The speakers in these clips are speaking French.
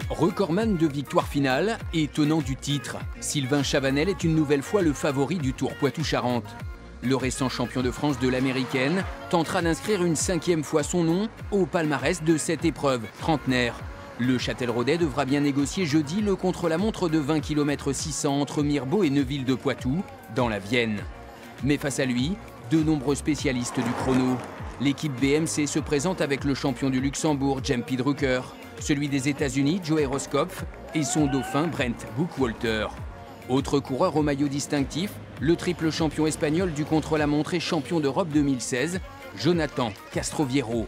Recordman de victoire finale et tenant du titre, Sylvain Chavanel est une nouvelle fois le favori du Tour Poitou-Charentes. Le récent champion de France de l'américaine tentera d'inscrire une 5e fois son nom au palmarès de cette épreuve trentenaire. Le Châtelleraudais devra bien négocier jeudi le contre-la-montre de 20 km 600 entre Mirebeau et Neuville-de-Poitou, dans la Vienne. Mais face à lui, de nombreux spécialistes du chrono. L'équipe BMC se présente avec le champion du Luxembourg, Gempi Drucker, celui des États-Unis, Joe Rosskopf, et son dauphin, Brent Bookwalter. Autre coureur au maillot distinctif, le triple champion espagnol du contre-la-montre et champion d'Europe 2016, Jonathan Castroviero.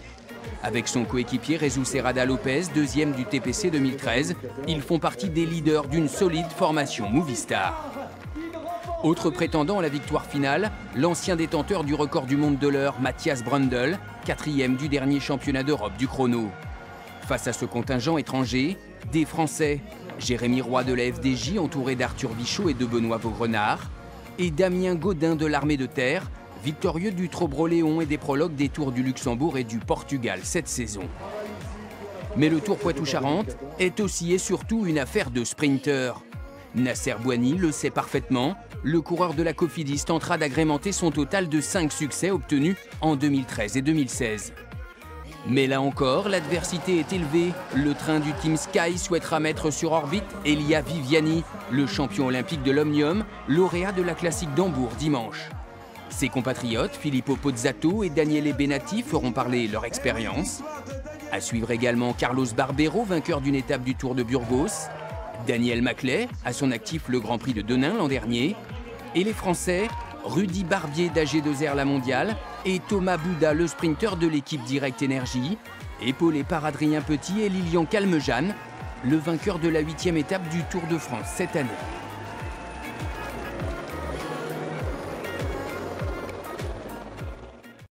Avec son coéquipier Jesus Serrada Lopez, deuxième du TPC 2013, ils font partie des leaders d'une solide formation Movistar. Autre prétendant à la victoire finale, l'ancien détenteur du record du monde de l'heure, Matthias Brundle, 4e du dernier championnat d'Europe du chrono. Face à ce contingent étranger, des Français, Jérémy Roy de la FDJ entouré d'Arthur Vichot et de Benoît Vaugrenard, et Damien Gaudin de l'Armée de Terre, victorieux du Trobro-Léon et des prologues des Tours du Luxembourg et du Portugal cette saison. Mais le Tour Poitou-Charentes est aussi et surtout une affaire de sprinter. Nasser Bouhanni le sait parfaitement, le coureur de la Cofidis tentera d'agrémenter son total de 5 succès obtenus en 2013 et 2016. Mais là encore, l'adversité est élevée. Le train du Team Sky souhaitera mettre sur orbite Elia Viviani, le champion olympique de l'Omnium, lauréat de la classique d'Hambourg dimanche. Ses compatriotes, Filippo Pozzato et Daniele Benatti, feront parler leur expérience. À suivre également Carlos Barbero, vainqueur d'une étape du Tour de Burgos. Daniel Maclay, à son actif le Grand Prix de Denain l'an dernier. Et les Français, Rudy Barbier d'AG2R La Mondiale et Thomas Bouda, le sprinter de l'équipe Direct Énergie, épaulé par Adrien Petit et Lilian Calmejane, le vainqueur de la 8e étape du Tour de France cette année.